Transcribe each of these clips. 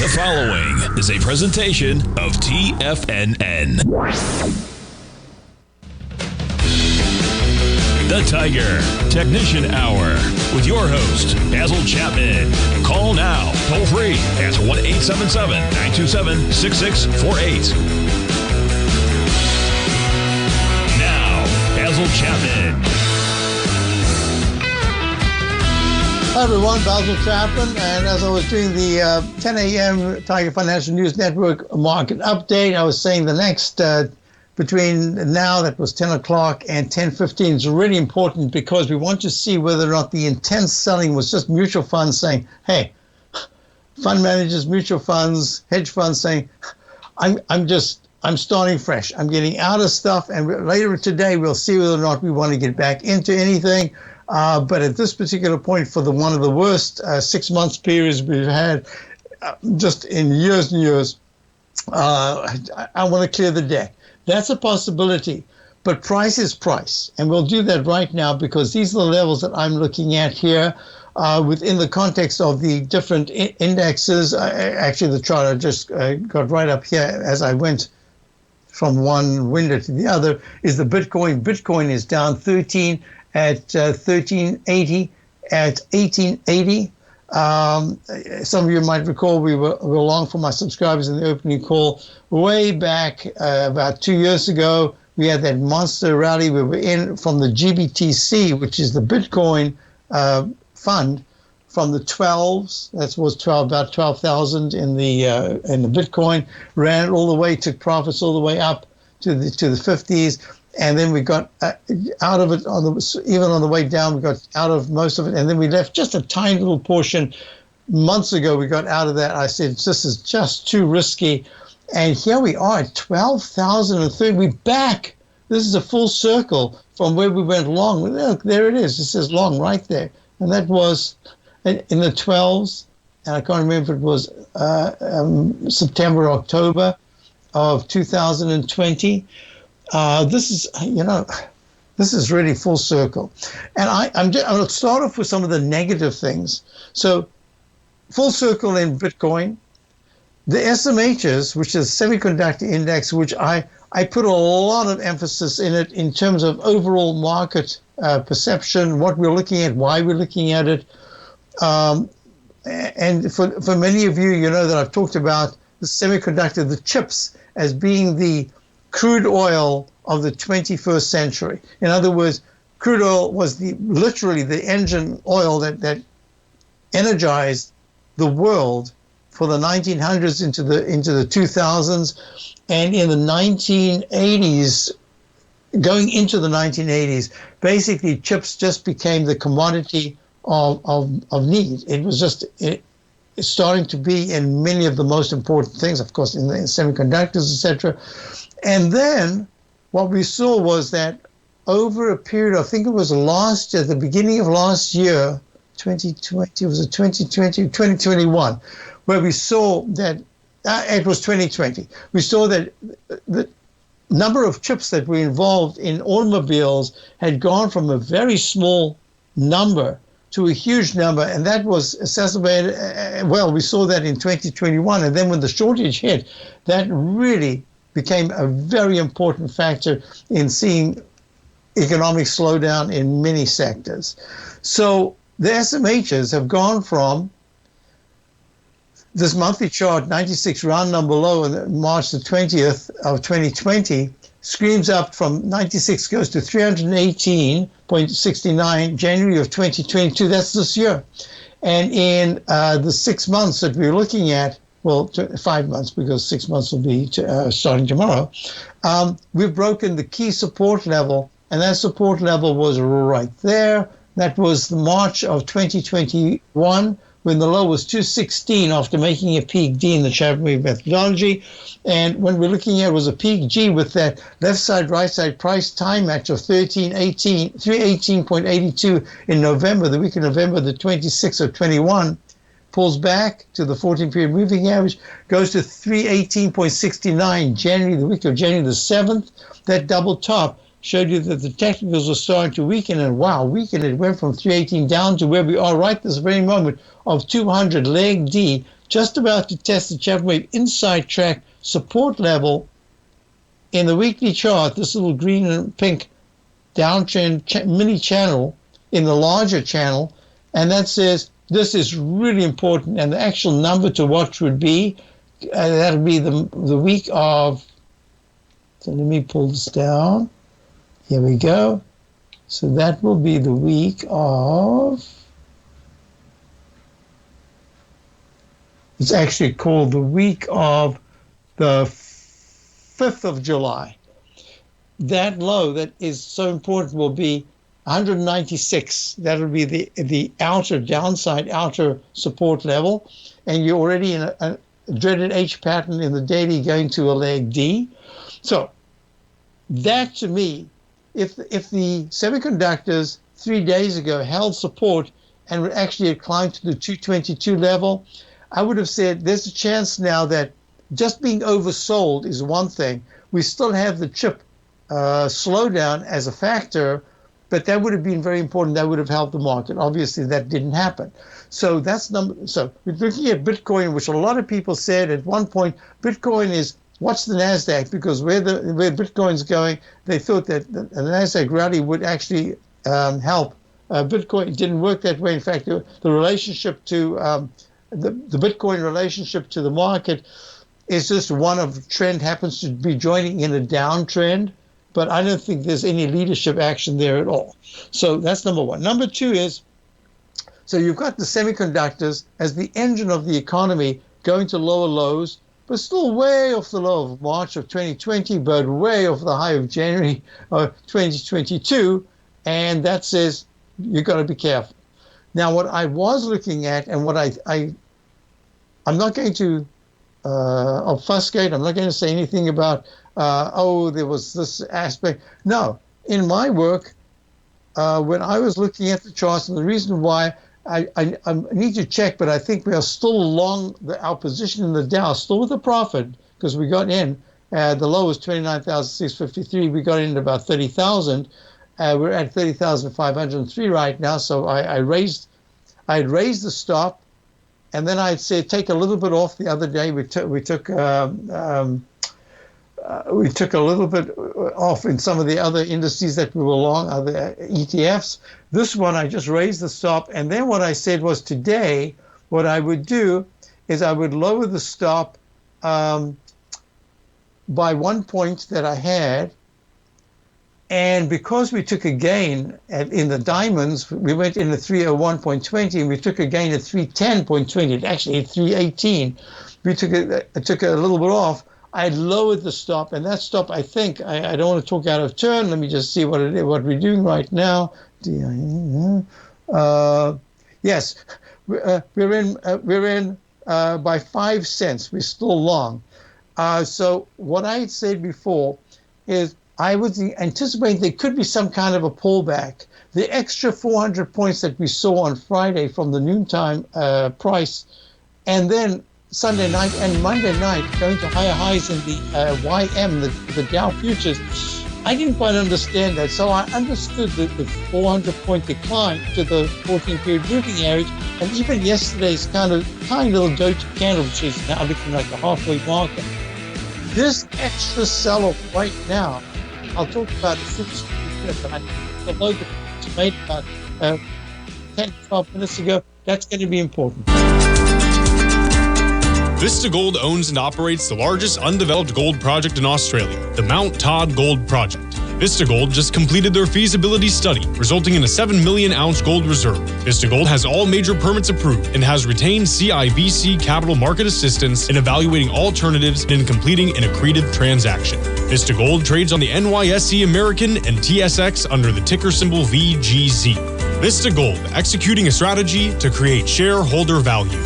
The following is a presentation of TFNN. The Tiger Technician Hour with your host, Basil Chapman. Call now, toll free at 1-877-927-6648. Now, Basil Chapman. Hi everyone, Basil Chapman, and as I was doing the 10 a.m. Tiger Financial News Network market update, I was saying the next between now, that was 10 o'clock, and 10:15 is really important because we want to see whether or not the intense selling was just mutual funds saying, hey, fund managers, mutual funds, hedge funds saying, I'm starting fresh. I'm getting out of stuff, and later today we'll see whether or not we want to get back into anything. But at this particular point, for one of the worst 6 months periods we've had just in years and years, I want to clear the deck. That's a possibility, but price is price. And we'll do that right now because these are the levels that I'm looking at here within the context of the different indexes. Actually, the chart I just got right up here as I went from one window to the other is the Bitcoin. Bitcoin is down 13 at 1380 at 1880. Some of you might recall we were long for my subscribers in the opening call way back about 2 years ago. We had that monster rally. We were in from the GBTC, which is the Bitcoin fund, from the 12s. That was about 12,000 in the Bitcoin. Ran all the way, took profits all the way up to the 50s. And then we got out of it even on the way down. We got out of most of it, and then we left just a tiny little portion. Months ago, we got out of that. I said this is just too risky, and here we are at 12,030. We're back. This is a full circle from where we went long. Look, there it is. It says long right there, and that was in the 12s. And I can't remember if it was September or October of 2020. This is really full circle. And I'm going to start off with some of the negative things. So full circle in Bitcoin, the SMHs, which is semiconductor index, which I put a lot of emphasis in it in terms of overall market perception, what we're looking at, why we're looking at it. And for many of you, you know that I've talked about the semiconductor, the chips, as being the crude oil of the 21st century. In other words, crude oil was literally the engine oil that energized the world for the 1900s into the 2000s, and in the 1980s, going into the 1980s, basically chips just became the commodity of need. It was just it's starting to be in many of the most important things, of course, in semiconductors, etc. And then what we saw was that over a period, I think it was last year, the beginning of last year, 2020, was it 2020, 2021, where we saw that, it was 2020, we saw that the number of chips that were involved in automobiles had gone from a very small number to a huge number, and that was exacerbated. Well, we saw that in 2021, and then when the shortage hit, that really became a very important factor in seeing economic slowdown in many sectors. So the SMHs have gone from this monthly chart, 96 round number low on March the 20th of 2020, screams up from 96, goes to 318.69 January of 2022. That's this year. And in the 6 months that we're looking at, well, 5 months, because 6 months will be starting tomorrow, we've broken the key support level, and that support level was right there. That was the March of 2021, when the low was 216 after making a peak D in the Chapman methodology. And when we're looking at was a peak G with that left side, right side price time match of 318.82 in November, the week of November the 26th of 21, pulls back to the 14-period moving average, goes to 318.69 January, the week of January the 7th. That double top showed you that the technicals were starting to weaken, and wow, weaken. It went from 318 down to where we are right this very moment of 200 leg D, just about to test the Chapman Wave inside track support level in the weekly chart, this little green and pink downtrend mini channel in the larger channel, and that says this is really important, and the actual number to watch would be, that would be the week of, so let me pull this down. Here we go. So that will be the week of, it's actually called the week of the 5th of July. That low that is so important will be 196. That will be the outer downside, outer support level. And you're already in a dreaded H pattern in the daily going to a leg D. So that to me, if the semiconductors 3 days ago held support and would actually have climbed to the 222 level, I would have said there's a chance now that just being oversold is one thing. We still have the chip slowdown as a factor, but that would have been very important. That would have helped the market. Obviously, that didn't happen. So so we're looking at Bitcoin, which a lot of people said at one point, Bitcoin is, what's the NASDAQ? Because where Bitcoin's going, they thought that the NASDAQ rally would actually help. Bitcoin didn't work that way. In fact, the relationship to the Bitcoin relationship to the market is just one of trend, happens to be joining in a downtrend, but I don't think there's any leadership action there at all. So that's number one. Number two is, so you've got the semiconductors as the engine of the economy going to lower lows, but still way off the low of March of 2020, but way off the high of January of 2022, and that says you've got to be careful. Now, what I was looking at, and what I'm not going to obfuscate, I'm not going to say anything about, there was this aspect. No, in my work, when I was looking at the charts, and the reason why I need to check, but I think we are still long, our position in the Dow, still with a profit, because we got in, the low was 29,653, we got in at about 30,000. We're at 30,503 right now, so I'd raised the stop, and then I'd say take a little bit off the other day. We took a little bit off in some of the other indices that we were long, other ETFs. This one, I just raised the stop, and then what I said was today, what I would do is I would lower the stop by 1 point that I had, and because we took a gain in the diamonds, we went in at 301.20, and we took a gain at 310.20, actually at 318. We took a little bit off. I lowered the stop, and that stop, I think, I don't want to talk out of turn. Let me just see what we're doing right now. Yes, we're in by 5 cents. We're still long. So what I had said before is I was anticipating there could be some kind of a pullback. The extra 400 points that we saw on Friday from the noontime price, and then Sunday night and Monday night going to higher highs in the YM, the Dow futures. I didn't quite understand that, so I understood the 400-point decline to the 14-period moving average, and even yesterday's kind of tiny little go-to candle, which is now looking like a halfway marker. This extra sell-off right now, I'll talk about it since but I the low that made about 10, 12 minutes ago, that's going to be important. VISTA Gold owns and operates the largest undeveloped gold project in Australia, the Mount Todd Gold Project. VISTA Gold just completed their feasibility study, resulting in a 7 million ounce gold reserve. VISTA Gold has all major permits approved and has retained CIBC capital market assistance in evaluating alternatives and in completing an accretive transaction. VISTA Gold trades on the NYSE American and TSX under the ticker symbol VGZ. VISTA Gold, executing a strategy to create shareholder value.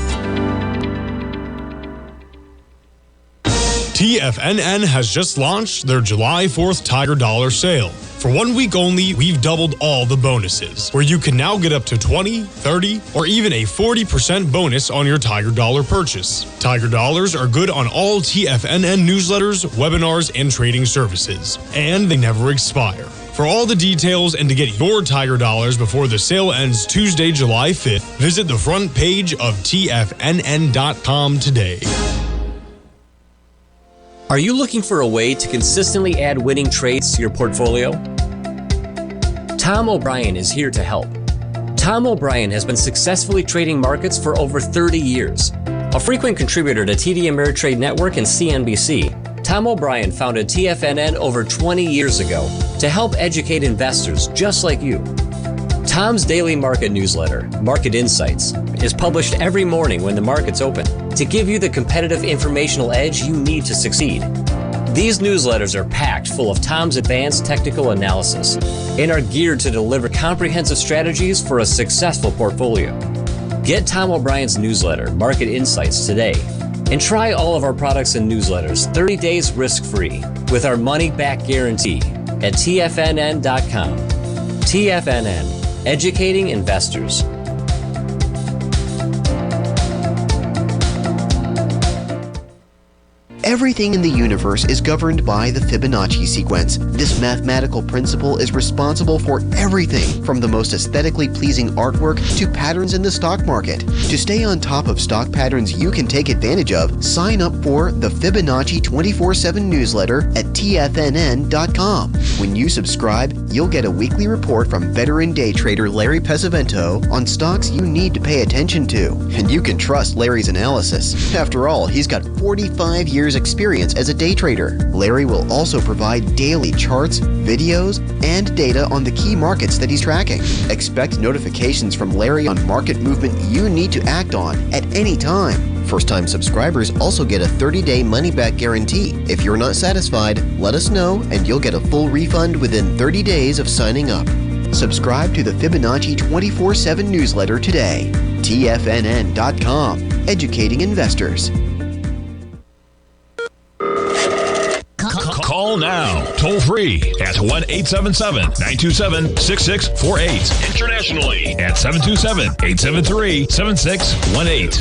TFNN has just launched their July 4th Tiger Dollar sale. For 1 week only, we've doubled all the bonuses, where you can now get up to 20, 30, or even a 40% bonus on your Tiger Dollar purchase. Tiger Dollars are good on all TFNN newsletters, webinars, and trading services, and they never expire. For all the details and to get your Tiger Dollars before the sale ends Tuesday, July 5th, visit the front page of TFNN.com today. Are you looking for a way to consistently add winning trades to your portfolio? Tom O'Brien is here to help. Tom O'Brien has been successfully trading markets for over 30 years. A frequent contributor to TD Ameritrade Network and CNBC, Tom O'Brien founded TFNN over 20 years ago to help educate investors just like you. Tom's daily market newsletter, Market Insights, is published every morning when the markets open to give you the competitive informational edge you need to succeed. These newsletters are packed full of Tom's advanced technical analysis and are geared to deliver comprehensive strategies for a successful portfolio. Get Tom O'Brien's newsletter, Market Insights, today. And try all of our products and newsletters 30 days risk-free with our money-back guarantee at TFNN.com. TFNN, educating investors. Everything in the universe is governed by the Fibonacci sequence. This mathematical principle is responsible for everything from the most aesthetically pleasing artwork to patterns in the stock market. To stay on top of stock patterns you can take advantage of, sign up for the Fibonacci 24/7 newsletter at TFNN.com. When you subscribe, you'll get a weekly report from veteran day trader Larry Pesavento on stocks you need to pay attention to. And you can trust Larry's analysis. After all, he's got 45 years experience as a day trader. Larry will also provide daily charts, videos, and data on the key markets that he's tracking. Expect notifications from Larry on market movement you need to act on at any time. First-time subscribers also get a 30-day money-back guarantee. If you're not satisfied, let us know and you'll get a full refund within 30 days of signing up. Subscribe to the Fibonacci 24/7 newsletter today. TFNN.com, educating investors. Call now, toll free at 1-877-927-6648. Internationally at 727-873-7618.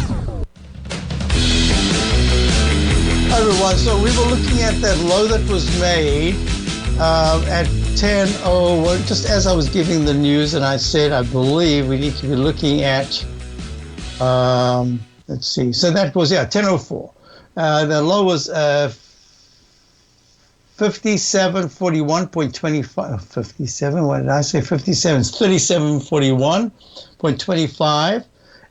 Hi everyone, so we were looking at that low that was made at 10:01, just as I was giving the news, and I said I believe we need to be looking at, let's see, so that was, 10:04. The low was 5741.25, 57, what did I say, 57, it's 3741.25,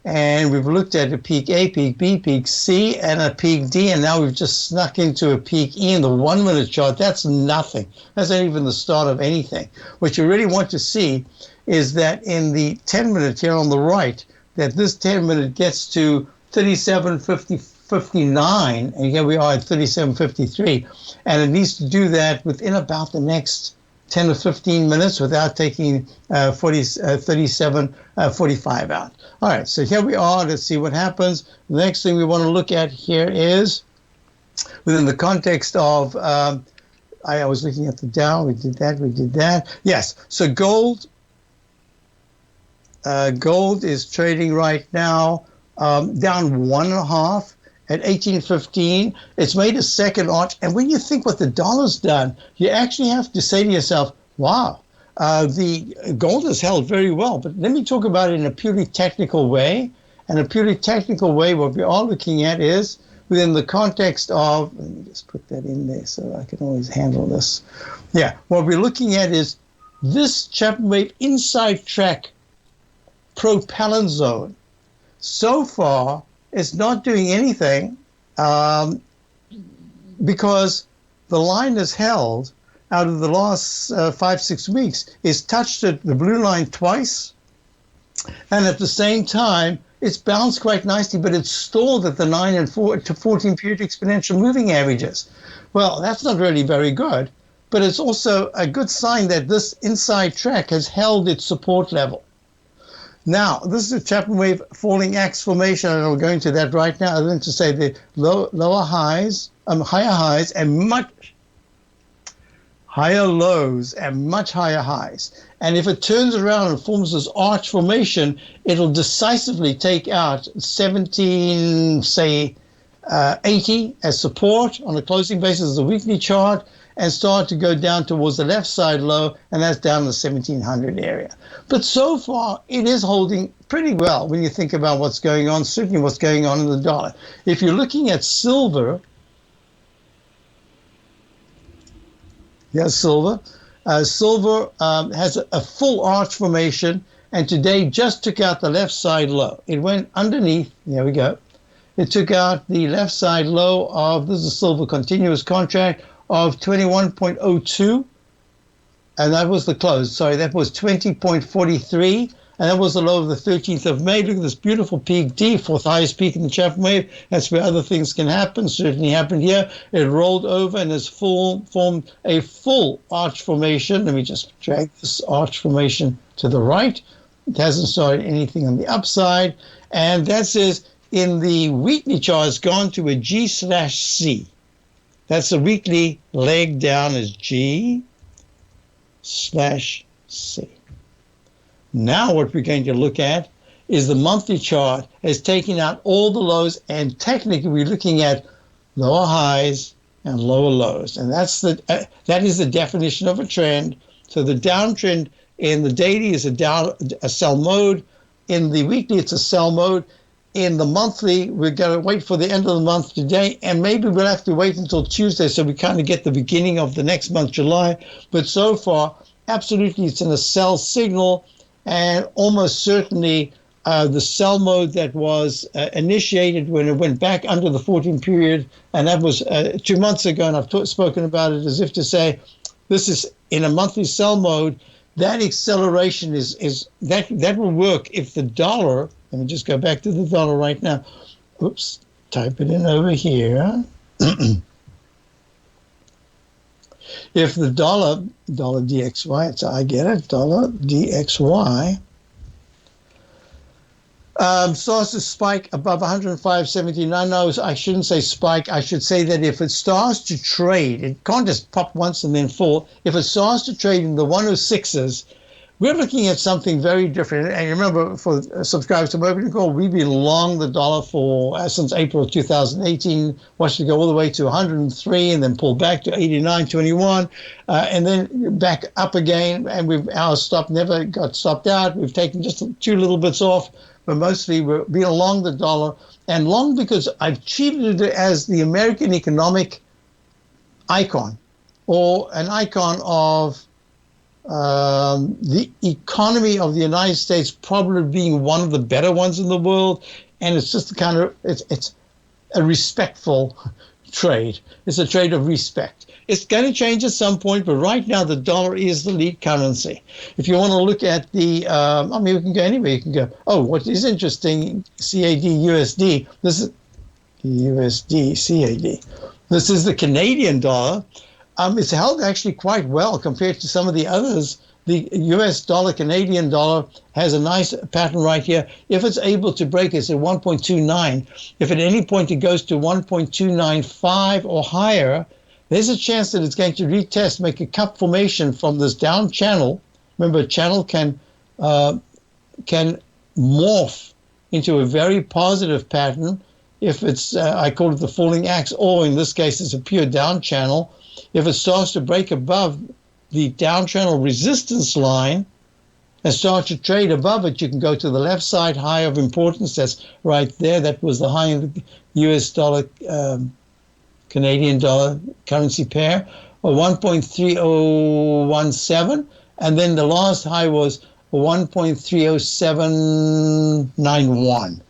and we've looked at a peak A, peak B, peak C, and a peak D, and now we've just snuck into a peak E in the 1 minute chart. That's nothing. That's not even the start of anything. What you really want to see is that in the 10 minute here on the right, that this 10 minute gets to 37.59, and here we are at 37.53, and it needs to do that within about the next 10 or 15 minutes without taking 37.45 out. All right, so here we are. Let's see what happens. The next thing we want to look at here is within the context of, I was looking at the Dow. We did that. Yes, so gold is trading right now down 1.5 at 18.15. It's made a second arch. And when you think what the dollar's done, you actually have to say to yourself, wow, the gold has held very well. But let me talk about it in a purely technical way. And a purely technical way, what we are looking at is within the context of, let me just put that in there so I can always handle this. Yeah, what we're looking at is this Chapman wave inside track propellant zone. So far, it's not doing anything because the line is held out of the last 5-6 weeks. It's touched the blue line twice, and at the same time, it's bounced quite nicely, but it's stalled at the 9 and 4 to 14 period exponential moving averages. Well, that's not really very good, but it's also a good sign that this inside track has held its support level. Now, this is a Chapman wave falling axe formation, and I'll go into that right now, other than to say the lower highs, higher highs, and much higher lows and much higher highs. And if it turns around and forms this arch formation, it'll decisively take out 17, say, 80 as support on a closing basis as a weekly chart, and start to go down towards the left side low, and that's down the 1700 area. But so far, it is holding pretty well when you think about what's going on, certainly what's going on in the dollar. If you're looking at silver, silver has a full arch formation, and today just took out the left side low. It went underneath, there we go. It took out the left side low of, this is a silver continuous contract, of 21.02, and that was the close. Sorry, that was 20.43, and that was the low of the 13th of May. Look at this beautiful peak D, fourth highest peak in the Chapman wave. That's where other things can happen. Certainly happened here. It rolled over and has formed a full arch formation. Let me just drag this arch formation to the right. It hasn't started anything on the upside, and that says in the weekly chart, it's gone to a G/C. That's the weekly leg down is G/C. Now what we're going to look at is the monthly chart has taken out all the lows, and technically we're looking at lower highs and lower lows. And that's that is the definition of a trend. So the downtrend in the daily is a sell mode. In the weekly, it's a sell mode. In the monthly, we're going to wait for the end of the month today, and maybe we'll have to wait until Tuesday so we kind of get the beginning of the next month, July. But so far, absolutely, it's in a sell signal, and almost certainly the sell mode that was initiated when it went back under the 14 period, and that was 2 months ago, and I've spoken about it as if to say this is in a monthly sell mode. That acceleration is that will work if the dollar. Let me just go back to the dollar right now. Oops, type it in over here. If the dollar DXY, so I get it, dollar DXY, starts to spike above 105.79. No, I shouldn't say spike. I should say that if it starts to trade, it can't just pop once and then fall. If it starts to trade in the 106s, we're looking at something very different. And remember, for subscribers to Open Call, we've been long the dollar for since April of 2018, watched it go all the way to 103 and then pull back to 89.21 and then back up again. And our stop never got stopped out. We've taken just 2 little bits off, but mostly we've been along the dollar. And long because I've treated it as the American economic icon, or an icon of the economy of the United States probably being one of the better ones in the world, and it's just kind of it's a respectful trade. It's a trade of respect. It's going to change at some point, but right now the dollar is the lead currency. If you want to look at the, I mean, we can go anywhere. You can go. Oh, what is interesting? CAD USD. This is USD CAD. This is the Canadian dollar. It's held actually quite well compared to some of the others. The US dollar, Canadian dollar has a nice pattern right here. If it's able to break, it's at 1.29. If at any point it goes to 1.295 or higher, there's a chance that it's going to retest, make a cup formation from this down channel. Remember, a channel can morph into a very positive pattern if it's, I call it the falling axe, or in this case, it's a pure down channel. If it starts to break above the down channel resistance line and start to trade above it, you can go to the left side high of importance. That's right there. That was the high in the US dollar, Canadian dollar currency pair, or 1.3017. And then the last high was 1.30791.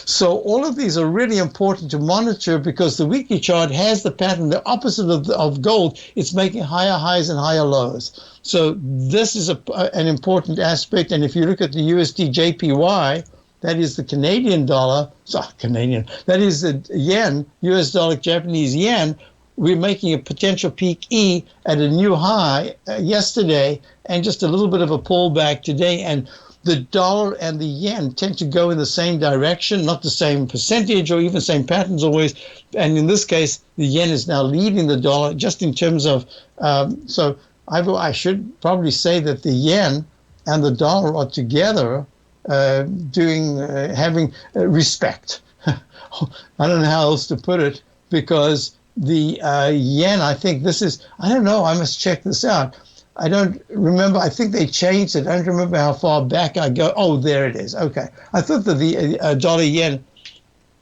So all of these are really important to monitor because the weekly chart has the pattern, the opposite of gold. It's making higher highs and higher lows. So this is an important aspect. And if you look at the USD JPY, that is the Canadian dollar, that is the yen, US dollar, Japanese yen, we're making a potential peak E at a new high yesterday and just a little bit of a pullback today. And the dollar and the yen tend to go in the same direction, not the same percentage or even same patterns always. And in this case, the yen is now leading the dollar just in terms of, so I should probably say that the yen and the dollar are together having respect. I don't know how else to put it, because the yen, I think this is, I don't know, I must check this out. I don't remember. I think they changed it. I don't remember how far back I go. Oh, there it is. Okay. I thought that the dollar yen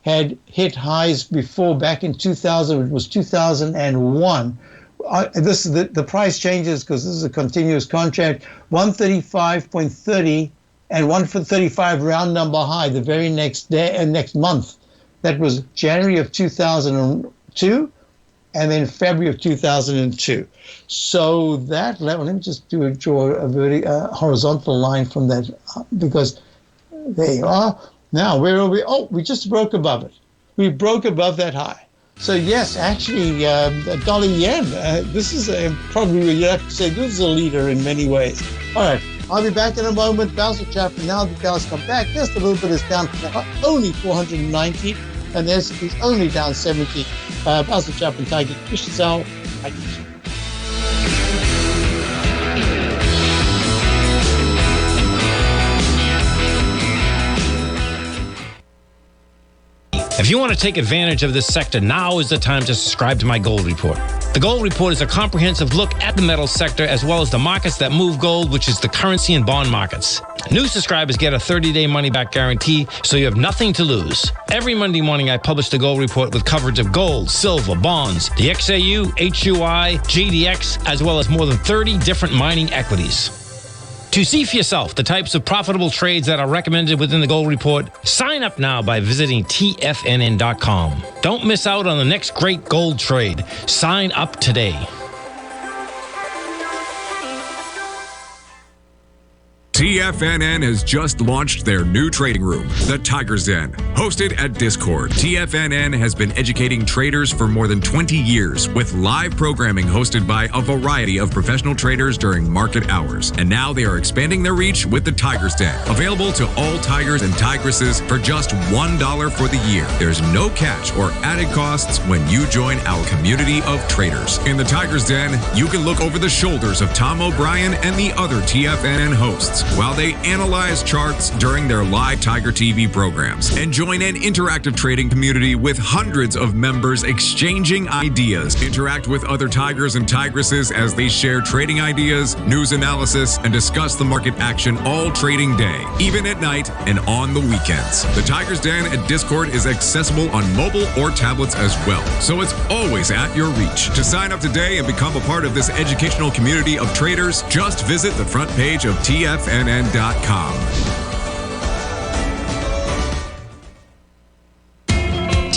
had hit highs before, back in 2000. It was 2001. This is the price changes because this is a continuous contract. 135.30 and 135 round number high the very next day and next month. That was January of 2002. And then February of 2002. So that level, let me just draw a horizontal line from that, because there you are. Now, where are we? Oh, we just broke above it. We broke above that high. So yes, actually, the dollar yen, this is probably, you have to say, this is a leader in many ways. All right, I'll be back in a moment. Basil Chapman, now the Dow's come back. Just a little bit is down, only 490. And the S&P's only down 70. Basil Chapman, Tiger, Christian Sal. If you want to take advantage of this sector, now is the time to subscribe to my Gold Report. The Gold Report is a comprehensive look at the metals sector as well as the markets that move gold, which is the currency and bond markets. New subscribers get a 30-day money-back guarantee, so you have nothing to lose. Every Monday morning, I publish the Gold Report with coverage of gold, silver, bonds, the XAU, HUI, GDX, as well as more than 30 different mining equities. To see for yourself the types of profitable trades that are recommended within the Gold Report, sign up now by visiting TFNN.com. Don't miss out on the next great gold trade. Sign up today. TFNN has just launched their new trading room, the Tiger's Den. Hosted at Discord, TFNN has been educating traders for more than 20 years with live programming hosted by a variety of professional traders during market hours. And now they are expanding their reach with the Tiger's Den, available to all tigers and tigresses for just $1 for the year. There's no catch or added costs when you join our community of traders. In the Tiger's Den, you can look over the shoulders of Tom O'Brien and the other TFNN hosts while they analyze charts during their live Tiger TV programs, and join an interactive trading community with hundreds of members exchanging ideas. Interact with other tigers and tigresses as they share trading ideas, news analysis, and discuss the market action all trading day, even at night and on the weekends. The Tiger's Den at Discord is accessible on mobile or tablets as well, so it's always at your reach. To sign up today and become a part of this educational community of traders, just visit the front page of TFNN.com.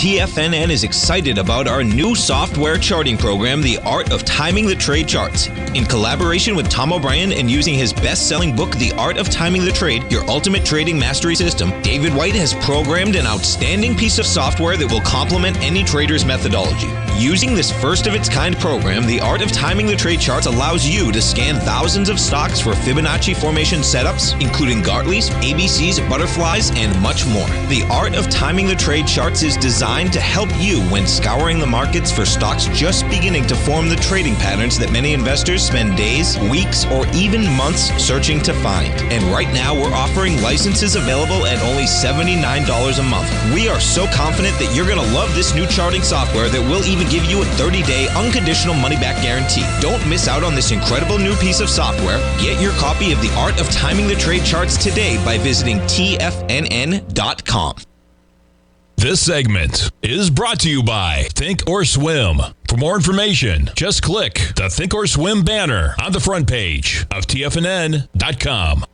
TFNN is excited about our new software charting program, The Art of Timing the Trade Charts. In collaboration with Tom O'Brien and using his best-selling book, The Art of Timing the Trade, Your Ultimate Trading Mastery System, David White has programmed an outstanding piece of software that will complement any trader's methodology. Using this first-of-its-kind program, The Art of Timing the Trade Charts allows you to scan thousands of stocks for Fibonacci formation setups, including Gartley's, ABC's, butterflies, and much more. The Art of Timing the Trade Charts is designed to help you when scouring the markets for stocks just beginning to form the trading patterns that many investors spend days, weeks, or even months searching to find. And right now, we're offering licenses available at only $79 a month. We are so confident that you're going to love this new charting software that will even give you a 30-day unconditional money-back guarantee. Don't miss out on this incredible new piece of software. Get your copy of The Art of Timing the Trade Charts today by visiting TFNN.com. This segment is brought to you by Thinkorswim. For more information, just click the Thinkorswim banner on the front page of TFNN.com.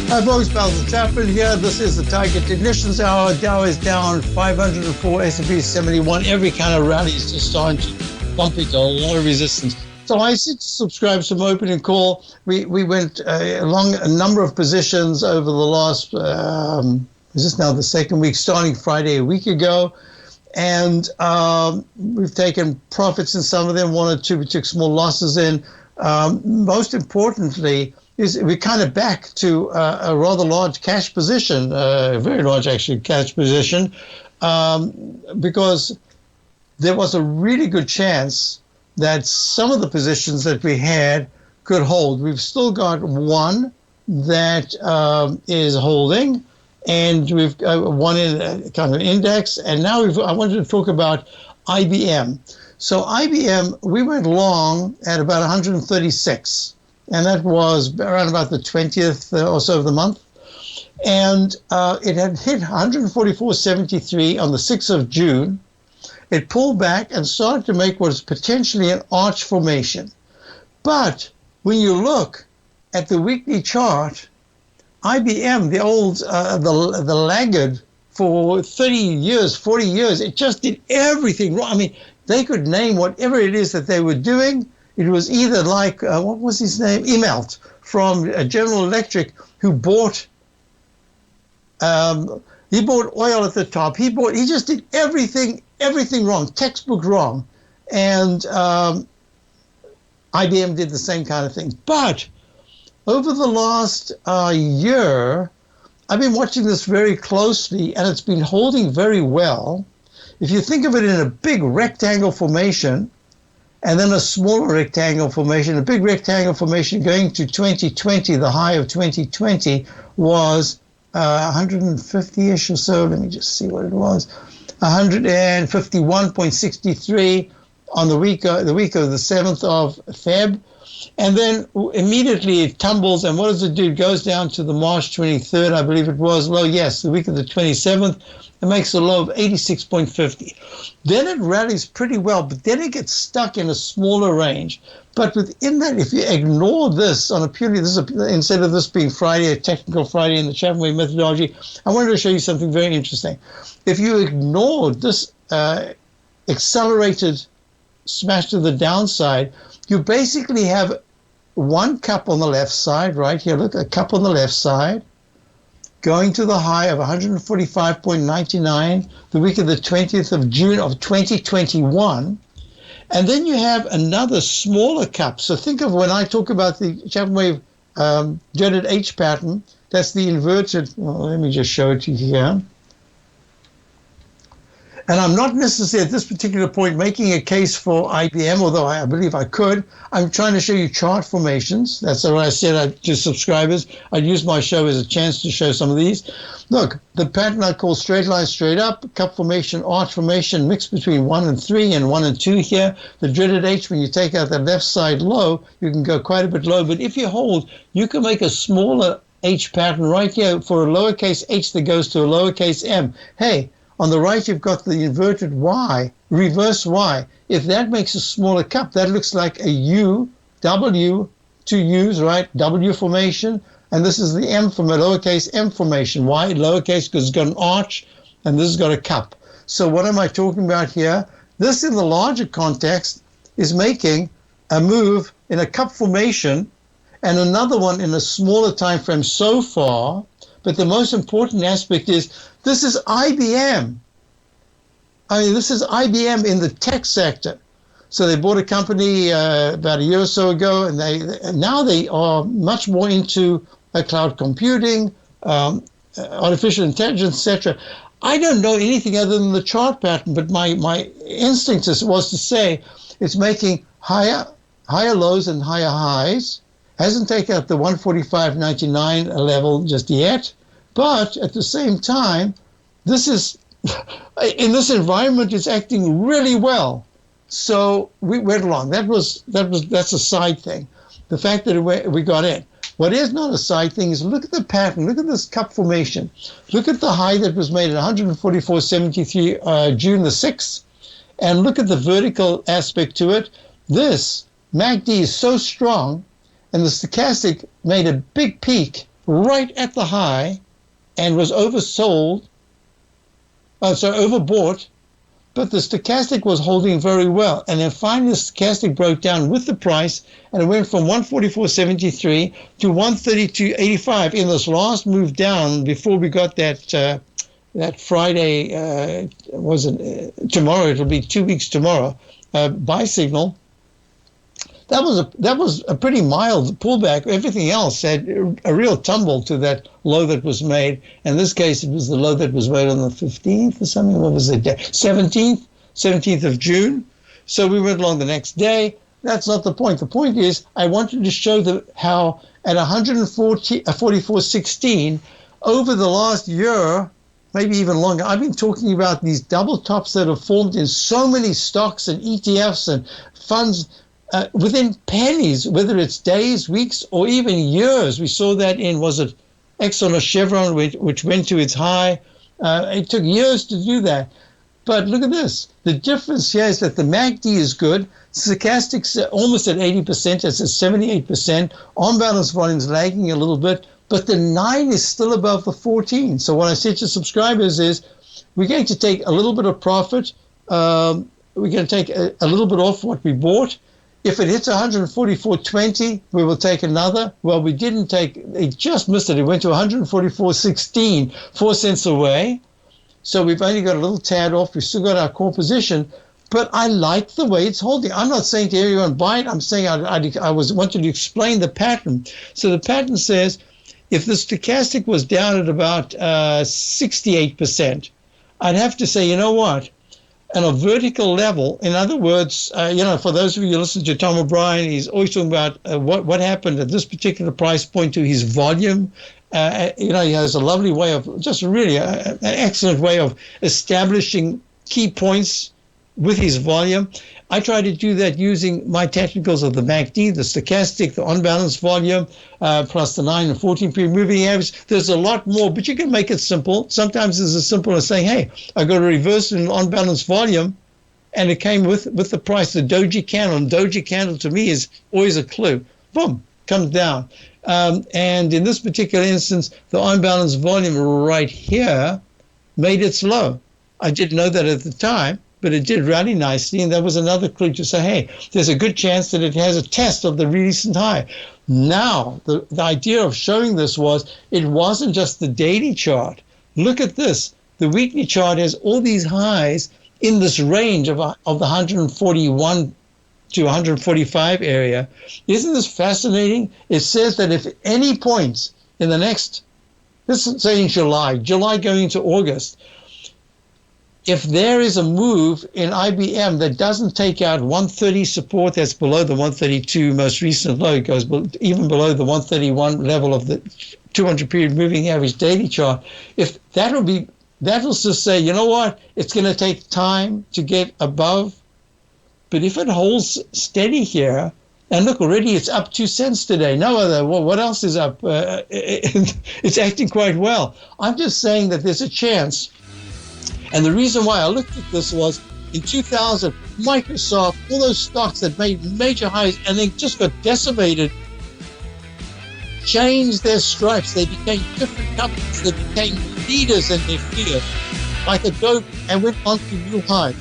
Hi folks, Basil Chapman here. This is the Tiger Technicians Hour. Dow is down 504, S&P 71. Every kind of rally is just starting to bump into a lot of resistance. So I subscribed some opening call. We went along a number of positions over the last, is this now the second week, starting Friday a week ago. And we've taken profits in some of them, one or two we took small losses in. Most importantly, is we're kind of back to a rather large cash position, a very large actually cash position, because there was a really good chance that some of the positions that we had could hold. We've still got one that is holding, and we've one in kind of index, and now I wanted to talk about IBM. So IBM, we went long at about 136, and that was around about the 20th or so of the month. And it had hit 144.73 on the 6th of June. It pulled back and started to make what is potentially an arch formation. But when you look at the weekly chart, IBM, the old, the laggard for 30 years, 40 years, it just did everything wrong. I mean, they could name whatever it is that they were doing. It was either like, what was his name? Immelt from General Electric, who bought, he bought oil at the top. He just did everything wrong, textbook wrong. And IBM did the same kind of thing. But over the last year, I've been watching this very closely, and it's been holding very well. If you think of it in a big rectangle formation, and then a smaller rectangle formation, a big rectangle formation going to 2020, the high of 2020 was 150-ish or so. Let me just see what it was. 151.63 on the week of the 7th of Feb. And then immediately it tumbles, and what does it do? It goes down to the March 23rd, I believe it was. Well, yes, the week of the 27th. It makes a low of 86.50. Then it rallies pretty well, but then it gets stuck in a smaller range. But within that, if you ignore this on a purely, instead of this being Friday, a technical Friday in the Chapman Wave methodology, I wanted to show you something very interesting. If you ignore this accelerated smash to the downside, you basically have one cup on the left side, right here. Look, a cup on the left side, going to the high of 145.99 the week of the 20th of June of 2021. And then you have another smaller cup. So think of when I talk about the Chapman Wave dreaded H pattern, that's the inverted. Well, let me just show it to you here. And I'm not necessarily at this particular point making a case for IBM, although I believe I could. I'm trying to show you chart formations. That's what I said to subscribers. I'd use my show as a chance to show some of these. Look, the pattern I call straight line, straight up, cup formation, arch formation, mixed between 1 and 3 and 1 and 2 here. The dreaded H, when you take out the left side low, you can go quite a bit low. But if you hold, you can make a smaller H pattern right here for a lowercase h that goes to a lowercase m. Hey, on the right, you've got the inverted Y, reverse Y. If that makes a smaller cup, that looks like a U, W, two U's, right? W formation. And this is the M from a lowercase m formation. Why lowercase? Because it's got an arch, and this has got a cup. So what am I talking about here? This, in the larger context, is making a move in a cup formation and another one in a smaller time frame so far. But the most important aspect is this is IBM. I mean, this is IBM in the tech sector. So they bought a company about a year or so ago, and now they are much more into cloud computing, artificial intelligence, etc. I don't know anything other than the chart pattern, but my instinct was to say it's making higher lows and higher highs. Hasn't taken out the 145.99 level just yet, but at the same time, this is in this environment, it's acting really well. So we went along. That's a side thing. The fact that we got in. What is not a side thing is look at the pattern. Look at this cup formation. Look at the high that was made at 144.73 June the 6th, and look at the vertical aspect to it. This MACD is so strong. And the stochastic made a big peak right at the high and was overbought, but the stochastic was holding very well. And then finally the stochastic broke down with the price, and it went from 144.73 to 132.85 in this last move down before we got that Friday, tomorrow, it'll be 2 weeks tomorrow, buy signal. That was a pretty mild pullback. Everything else had a real tumble to that low that was made. In this case, it was the low that was made on the 15th or something. What was it? 17th of June. So we went along the next day. That's not the point. The point is I wanted to show how at 144.16 over the last year, maybe even longer, I've been talking about these double tops that have formed in so many stocks and ETFs and funds within pennies, whether it's days, weeks, or even years. We saw that in, was it Exxon or Chevron, which went to its high. It took years to do that. But look at this. The difference here is that the MACD is good. Stochastic's almost at 80%. It's at 78%. On-balance volume's lagging a little bit. But the 9 is still above the 14. So what I said to subscribers is, we're going to take a little bit of profit. We're going to take a little bit off what we bought. If it hits 144.20, we will take another. Well, we didn't take, it just missed it. It went to 144.16, 4 cents away. So we've only got a little tad off. We've still got our core position. But I like the way it's holding. I'm not saying to everyone buy it. I'm saying I wanted to explain the pattern. So the pattern says, if the stochastic was down at about 68%, I'd have to say, you know what? On a vertical level, in other words, for those of you who listen to Tom O'Brien, he's always talking about what happened at this particular price point to his volume. He has a lovely way of, just really an excellent way of establishing key points with his volume. I try to do that using my technicals of the MACD, the stochastic, the on-balance volume, plus the 9 and 14 period moving average. There's a lot more, but you can make it simple. Sometimes it's as simple as saying, hey, I got a reverse in on-balance volume, and it came with the price, the doji candle. And doji candle to me is always a clue. Boom, comes down. And in this particular instance, the on-balance volume right here made its low. I didn't know that at the time, but it did rally nicely, and that was another clue to say, hey, there's a good chance that it has a test of the recent high. Now, the idea of showing this was, it wasn't just the daily chart. Look at this. The weekly chart has all these highs in this range of the 141 to 145 area. Isn't this fascinating? It says that if at any point in the next, this is saying July going into August, if there is a move in IBM that doesn't take out 130 support, that's below the 132 most recent low, it goes even below the 131 level of the 200 period moving average daily chart. If that'll just say, you know what, it's going to take time to get above. But if it holds steady here, and look, already it's up 2 cents today. No other. What else is up? It's acting quite well. I'm just saying that there's a chance. And the reason why I looked at this was, in 2000, Microsoft, all those stocks that made major highs and then just got decimated, changed their stripes. They became different companies that became leaders in their field, like Adobe, and went on to new highs.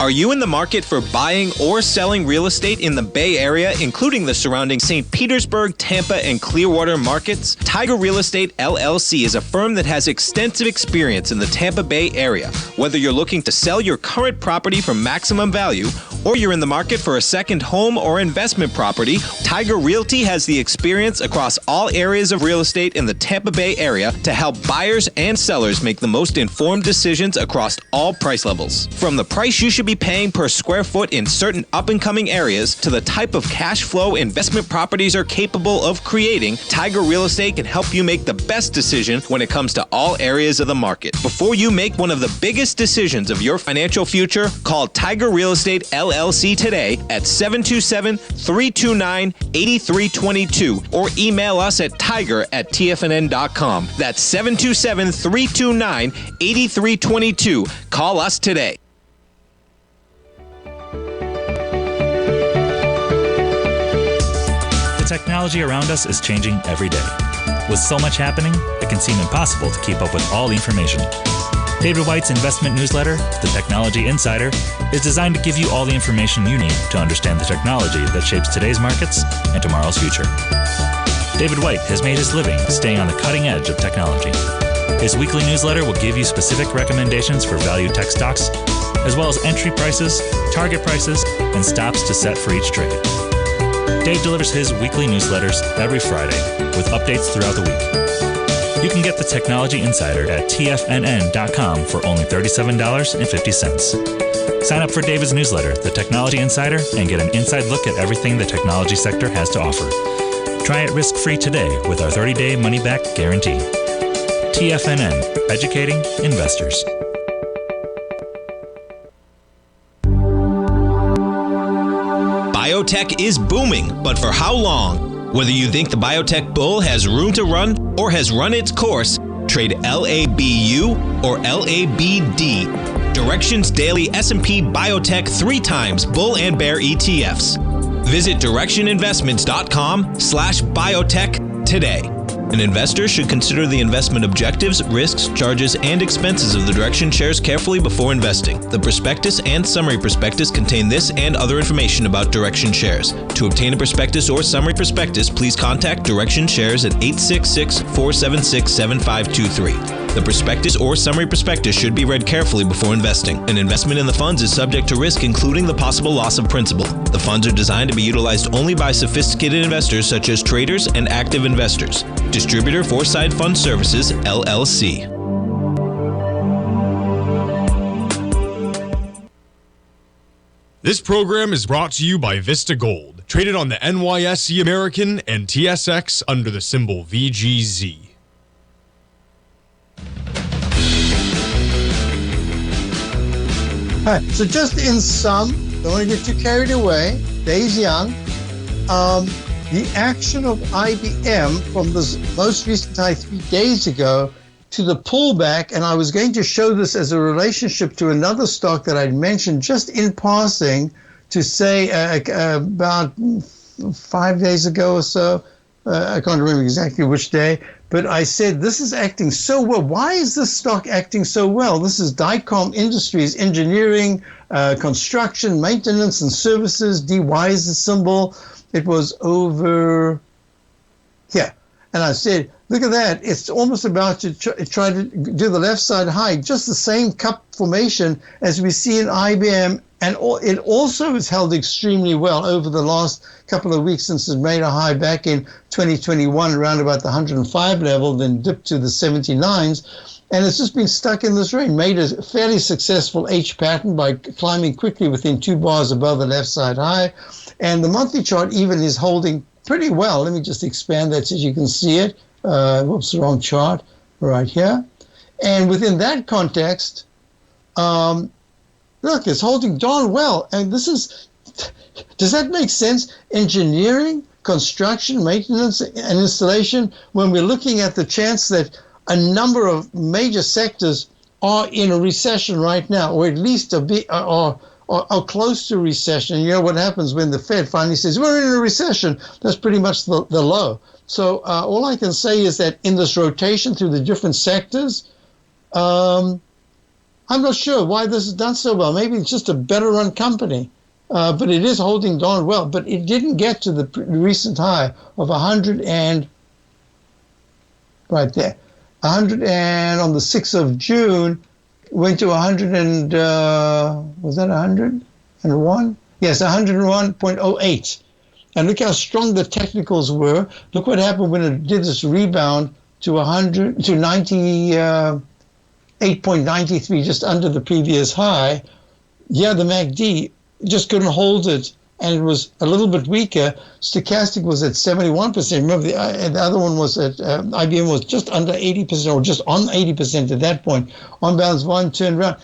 Are you in the market for buying or selling real estate in the Bay Area, including the surrounding St. Petersburg, Tampa, and Clearwater markets? Tiger Real Estate LLC is a firm that has extensive experience in the Tampa Bay area. Whether you're looking to sell your current property for maximum value, or you're in the market for a second home or investment property, Tiger Realty has the experience across all areas of real estate in the Tampa Bay area to help buyers and sellers make the most informed decisions across all price levels. From the price you should be paying per square foot in certain up-and-coming areas to the type of cash flow investment properties are capable of creating, Tiger Real Estate can help you make the best decision when it comes to all areas of the market. Before you make one of the biggest decisions of your financial future, call Tiger Real Estate LLC today at 727-329-8322 or email us at tiger@tfnn.com. That's 727-329-8322. Call us today. Technology around us is changing every day. With so much happening, it can seem impossible to keep up with all the information. David White's investment newsletter, The Technology Insider, is designed to give you all the information you need to understand the technology that shapes today's markets and tomorrow's future. David White has made his living staying on the cutting edge of technology. His weekly newsletter will give you specific recommendations for value tech stocks, as well as entry prices, target prices, and stops to set for each trade. Dave delivers his weekly newsletters every Friday with updates throughout the week. You can get the Technology Insider at TFNN.com for only $37.50. Sign up for David's newsletter, The Technology Insider, and get an inside look at everything the technology sector has to offer. Try it risk-free today with our 30-day money-back guarantee. TFNN, educating investors. Biotech is booming, but for how long? Whether you think the biotech bull has room to run or has run its course, trade LABU or LABD. Direction's daily S&P Biotech 3 times bull and bear ETFs. Visit directioninvestments.com/biotech today. An investor should consider the investment objectives, risks, charges, and expenses of the Direction shares carefully before investing. The prospectus and summary prospectus contain this and other information about Direction shares. To obtain a prospectus or summary prospectus, please contact Direction shares at 866-476-7523. The prospectus or summary prospectus should be read carefully before investing. An investment in the funds is subject to risk, including the possible loss of principal. The funds are designed to be utilized only by sophisticated investors such as traders and active investors. Distributor Foreside Fund Services, LLC. This program is brought to you by VISTA Gold, traded on the NYSE American and TSX under the symbol VGZ. All right, so just in sum, don't want to get too carried away. Day's young. The action of IBM from this most recent high 3 days ago to the pullback, and I was going to show this as a relationship to another stock that I'd mentioned just in passing to say about 5 days ago or so. I can't remember exactly which day, but I said this is acting so well. Why is this stock acting so well? This is Dycom Industries, engineering, construction, maintenance, and services. DY is the symbol. It was over here. And I said, look at that. It's almost about to try to do the left side high, just the same cup formation as we see in IBM. And it also has held extremely well over the last couple of weeks since it made a high back in 2021 around about the 105 level, then dipped to the 79s. And it's just been stuck in this range, made a fairly successful H pattern by climbing quickly within 2 bars above the left side high. And the monthly chart even is holding pretty well. Let me just expand that so you can see it. Whoops, the wrong chart right here. And within that context, look, it's holding darn well. And this is, does that make sense? Engineering, construction, maintenance, and installation, when we're looking at the chance that a number of major sectors are in a recession right now, or at least are close to recession. You know what happens when the Fed finally says, we're in a recession? That's pretty much the low. So all I can say is that in this rotation through the different sectors, I'm not sure why this has done so well. Maybe it's just a better run company, but it is holding darn well. But it didn't get to the recent high of 100 and, right there, 100 and on the 6th of June, went to 100 and, was that 101? Yes, 101.08. And look how strong the technicals were. Look what happened when it did this rebound to 98.93, just under the previous high. Yeah, the MACD just couldn't hold it, and it was a little bit weaker. Stochastic was at 71%. Remember, the other one was at, IBM was just under 80%, or just on 80% at that point. On balance, one turned around.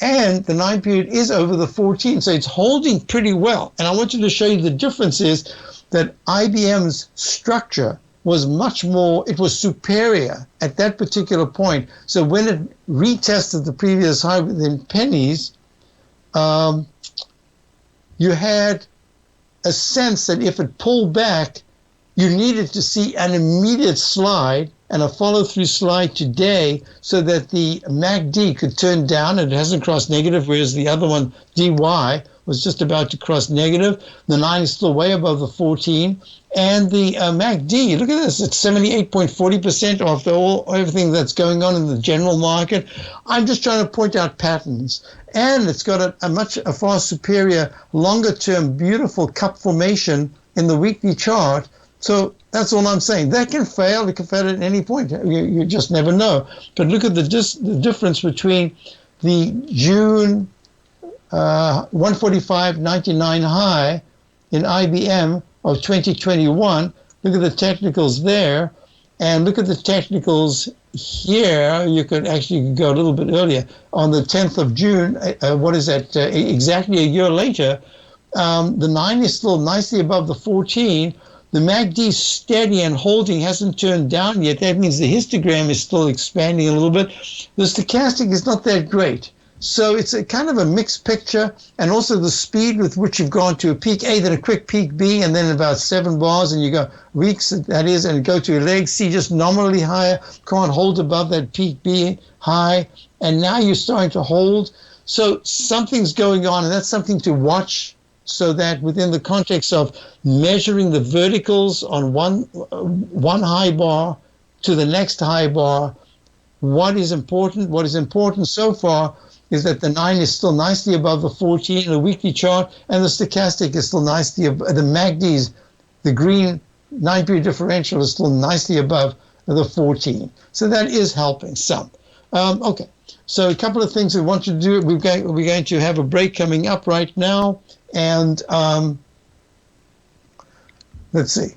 And the 9 period is over the 14, so it's holding pretty well. And I want you to show you the difference is that IBM's structure was much more, it was superior at that particular point. So when it retested the previous high within pennies, you had a sense that if it pulled back, you needed to see an immediate slide and a follow-through slide today so that the MACD could turn down, and it hasn't crossed negative, whereas the other one, DY, was just about to cross negative. The 9 is still way above the 14. And the MACD, look at this, it's 78.40% after everything that's going on in the general market. I'm just trying to point out patterns. And it's got a far superior, longer-term, beautiful cup formation in the weekly chart. So that's all I'm saying. That can fail. It can fail at any point. You just never know. But look at the difference between the June 145.99 high in IBM of 2021. Look at the technicals there, and look at the technicals here. You could actually go a little bit earlier. On the 10th of June, what is that? Exactly a year later, the 9 is still nicely above the 14. The MACD is steady and holding, hasn't turned down yet. That means the histogram is still expanding a little bit. The stochastic is not that great. So it's a kind of a mixed picture, and also the speed with which you've gone to a peak A, then a quick peak B, and then about 7 bars, and you go weeks, that is, and go to a leg C just nominally higher, can't hold above that peak B high, and now you're starting to hold. So something's going on, and that's something to watch, so that within the context of measuring the verticals on one high bar to the next high bar, what is important? What is important so far is that the 9 is still nicely above the 14 in the weekly chart, and the stochastic is still nicely above, the MACDs, the green 9-period differential is still nicely above the 14. So that is helping some. Okay, so a couple of things we want to do. We're going to have a break coming up right now, and let's see.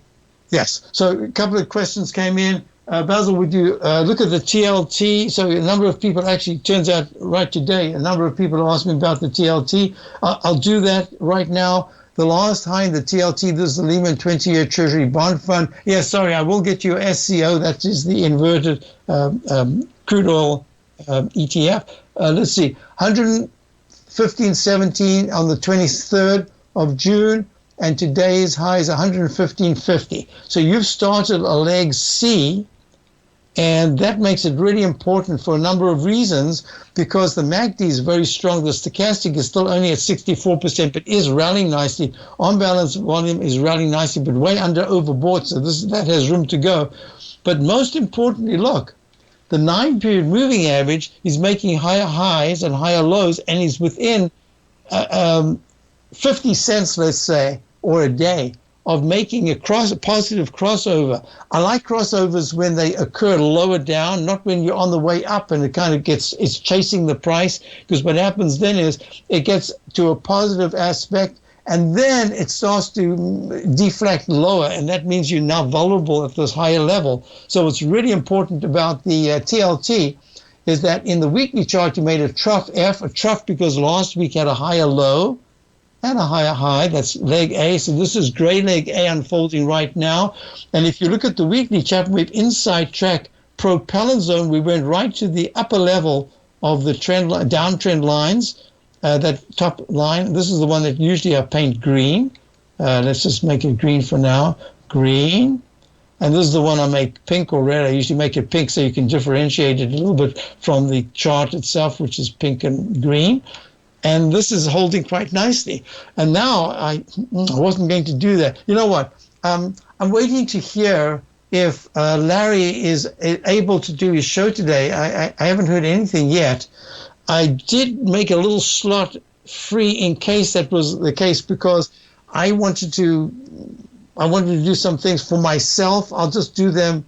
Yes, so a couple of questions came in. Basil, would you look at the TLT? So a number of people, actually, turns out right today, a number of people asked me about the TLT. I'll do that right now. The last high in the TLT, this is the Lehman 20-year Treasury Bond Fund. Yeah, sorry, I will get you SCO. That is the inverted crude oil ETF. Let's see, 115.17 on the 23rd of June. And today's high is 115.50. So you've started a leg C, and that makes it really important for a number of reasons, because the MACD is very strong. The stochastic is still only at 64%, but is rallying nicely. On balance volume is rallying nicely, but way under overbought, so that has room to go. But most importantly, look, the 9-period moving average is making higher highs and higher lows, and is within 50 cents, let's say, or a day, of making a positive crossover. I like crossovers when they occur lower down, not when you're on the way up and it kind of it's chasing the price, because what happens then is it gets to a positive aspect and then it starts to deflect lower, and that means you're now vulnerable at this higher level. So what's really important about the TLT is that in the weekly chart you made a trough F, a trough because last week had a higher low and a higher high. That's leg A. So this is gray leg A unfolding right now. And if you look at the weekly Chapman Wave inside track propellant zone, we went right to the upper level of the trend downtrend lines. That top line, this is the one that usually I paint green. Let's just make it green for now. Green. And this is the one I make pink or red. I usually make it pink so you can differentiate it a little bit from the chart itself, which is pink and green. And this is holding quite nicely. And now I wasn't going to do that. You know what? I'm waiting to hear if Larry is able to do his show today. I haven't heard anything yet. I did make a little slot free in case that was the case, because I wanted to do some things for myself. I'll just do them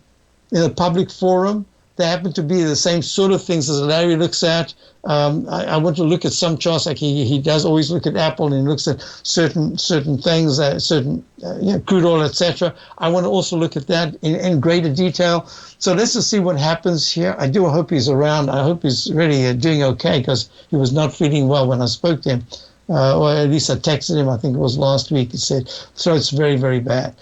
in a public forum. They happen to be the same sort of things as Larry looks at. I want to look at some charts, like he does always look at Apple, and he looks at certain things, crude oil, etc. I want to also look at that in greater detail. So let's just see what happens here. I do hope he's around. I hope he's really doing okay, because he was not feeling well when I spoke to him. Or at least I texted him, I think it was last week. He said, throat's very, very bad.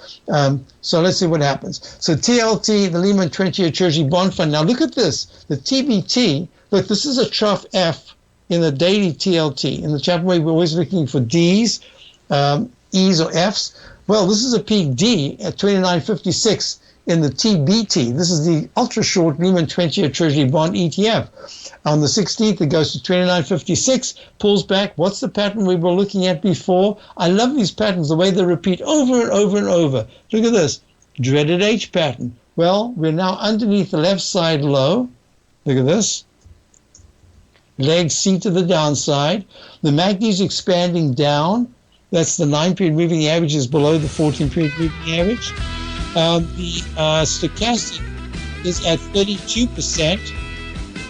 So let's see what happens. So TLT, the Lehman 20-year Treasury Bond Fund. Now look at this. The TBT, look, this is a trough F in the daily TLT. In the Chapman Wave, we're always looking for Ds, E's or F's. Well, this is a peak D at 29.56 in the TBT. This is the ultra-short Lehman 20-year Treasury Bond ETF. On the 16th, it goes to 29.56, pulls back. What's the pattern we were looking at before? I love these patterns, the way they repeat over and over and over. Look at this, dreaded H pattern. Well, we're now underneath the left side low. Look at this. Leg C to the downside. The MACD is expanding down. That's the 9-period moving average is below the 14-period moving average. The stochastic is at 32%.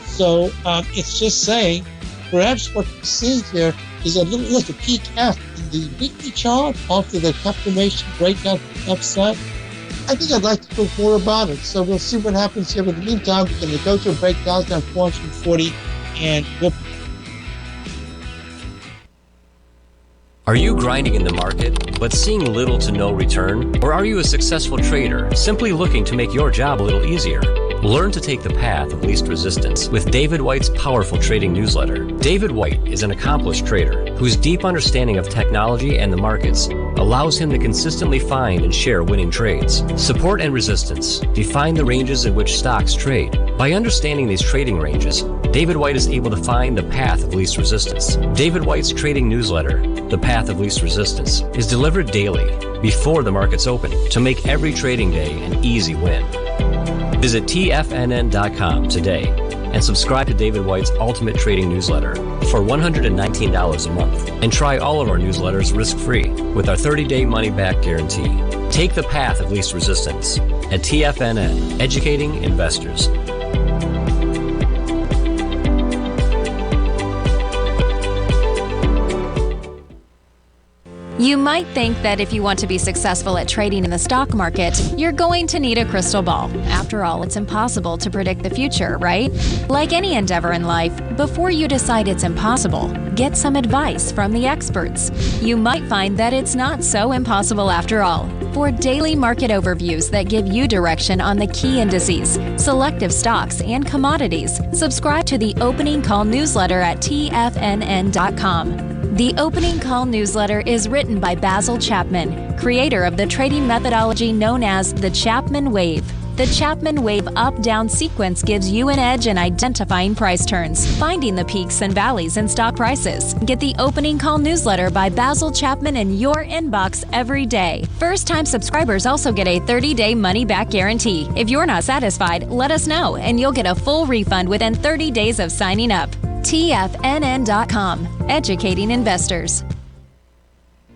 So it's just saying, perhaps what we're seeing here is a peak F in the weekly chart after the confirmation breakout upside. I think I'd like to talk more about it. So we'll see what happens here. But in the meantime, we're going to go to a breakdown down 440 and we'll. Are you grinding in the market, but seeing little to no return? Or are you a successful trader, simply looking to make your job a little easier? Learn to take the path of least resistance with David White's powerful trading newsletter. David White is an accomplished trader whose deep understanding of technology and the markets allows him to consistently find and share winning trades. Support and resistance define the ranges in which stocks trade. By understanding these trading ranges, David White is able to find the path of least resistance. David White's trading newsletter, The Path of Least Resistance, is delivered daily before the markets open to make every trading day an easy win. Visit TFNN.com today and subscribe to David White's Ultimate Trading Newsletter for $119 a month. And try all of our newsletters risk-free with our 30-day money-back guarantee. Take the path of least resistance at TFNN, educating investors. You might think that if you want to be successful at trading in the stock market, you're going to need a crystal ball. After all, it's impossible to predict the future, right? Like any endeavor in life, before you decide it's impossible, get some advice from the experts. You might find that it's not so impossible after all. For daily market overviews that give you direction on the key indices, selective stocks, and commodities, subscribe to the Opening Call newsletter at TFNN.com. The Opening Call newsletter is written by Basil Chapman, creator of the trading methodology known as the Chapman Wave. The Chapman Wave up-down sequence gives you an edge in identifying price turns, finding the peaks and valleys in stock prices. Get the Opening Call newsletter by Basil Chapman in your inbox every day. First-time subscribers also get a 30-day money-back guarantee. If you're not satisfied, let us know, and you'll get a full refund within 30 days of signing up. TFNN.com, educating investors.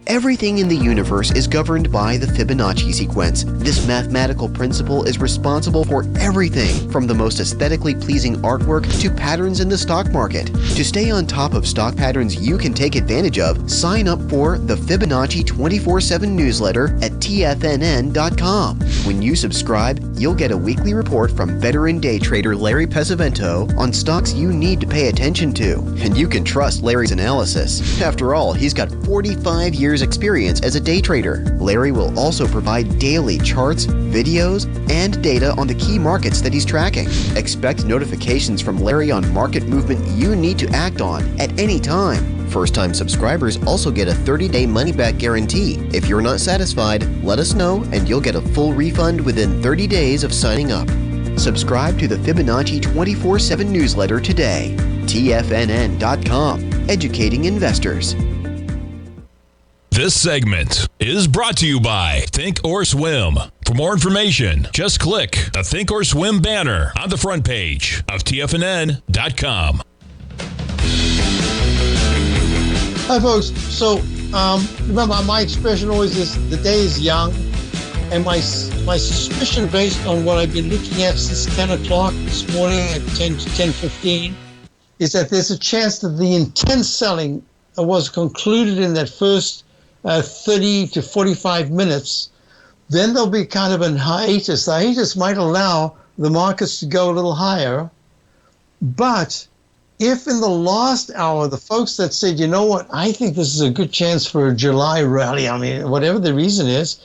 Everything in the universe is governed by the Fibonacci sequence. This mathematical principle is responsible for everything from the most aesthetically pleasing artwork to patterns in the stock market. To stay on top of stock patterns you can take advantage of, sign up for the Fibonacci 24/7 newsletter at TFNN.com. When you subscribe, you'll get a weekly report from veteran day trader Larry Pesavento on stocks you need to pay attention to. And you can trust Larry's analysis. After all, he's got 45 years experience as a day trader. Larry will also provide daily charts, videos, and data on the key markets that he's tracking. Expect notifications from Larry on market movement you need to act on at any time. First-time subscribers also get a 30-day money-back guarantee. If you're not satisfied, let us know and you'll get a full refund within 30 days of signing up. Subscribe to the Fibonacci 24/7 newsletter today. TFNN.com, educating investors. This segment is brought to you by Thinkorswim. For more information, just click the Thinkorswim banner on the front page of TFNN.com. Hi, folks. So, remember, my expression always is, the day is young. And my suspicion, based on what I've been looking at since 10 o'clock this morning at 10:15, is that there's a chance that the intense selling was concluded in that first 30 to 45 minutes. Then there'll be kind of a hiatus. The hiatus might allow the markets to go a little higher. But if in the last hour, the folks that said, you know what, I think this is a good chance for a July rally, I mean, whatever the reason is,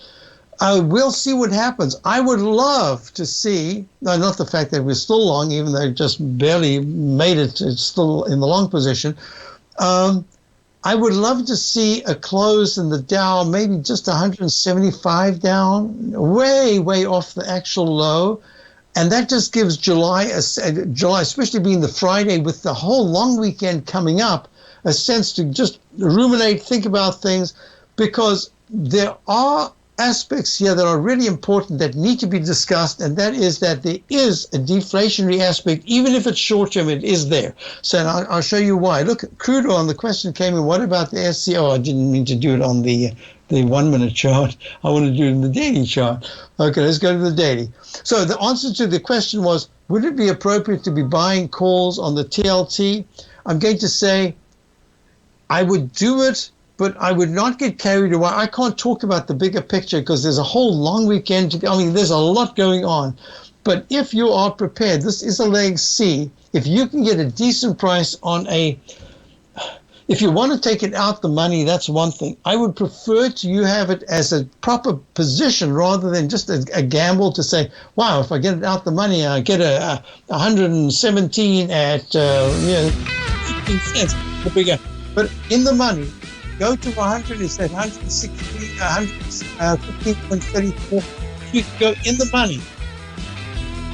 we'll see what happens. I would love to see, no, not the fact that we're still long, even though just barely made it, it's still in the long position. I would love to see a close in the Dow, maybe just 175 down, way, way off the actual low. And that just gives July, especially being the Friday with the whole long weekend coming up, a sense to just ruminate, think about things, because there are aspects here that are really important that need to be discussed, and that is that there is a deflationary aspect, even if it's short-term, it is there. So I'll show you why. Look, crude oil, the question came in, what about the SCO? I didn't mean to do it on the the 1 minute chart. I want to do it in the daily chart. Okay, let's go to the daily. So the answer to the question was, would it be appropriate to be buying calls on the TLT? I'm going to say I would do it, but I would not get carried away. I can't talk about the bigger picture because there's a whole long weekend to go. I mean, there's a lot going on. But if you are prepared, this is a leg C. If you can get a decent price on if you want to take it out the money, that's one thing. I would prefer to you have it as a proper position rather than just a gamble to say, wow, if I get it out the money, I get a 117 at 15 cents. The bigger. But in the money, go to 100, it's at 116, 15.34. You go in the money.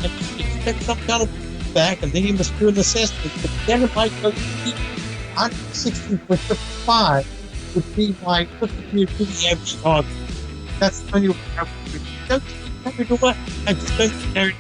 And you expect some kind of back, and then you must do an assessment. But then it might go to 116.55 would be my 50-year moving average target. That's the only way I would do it. Don't carry it away. I just don't carry it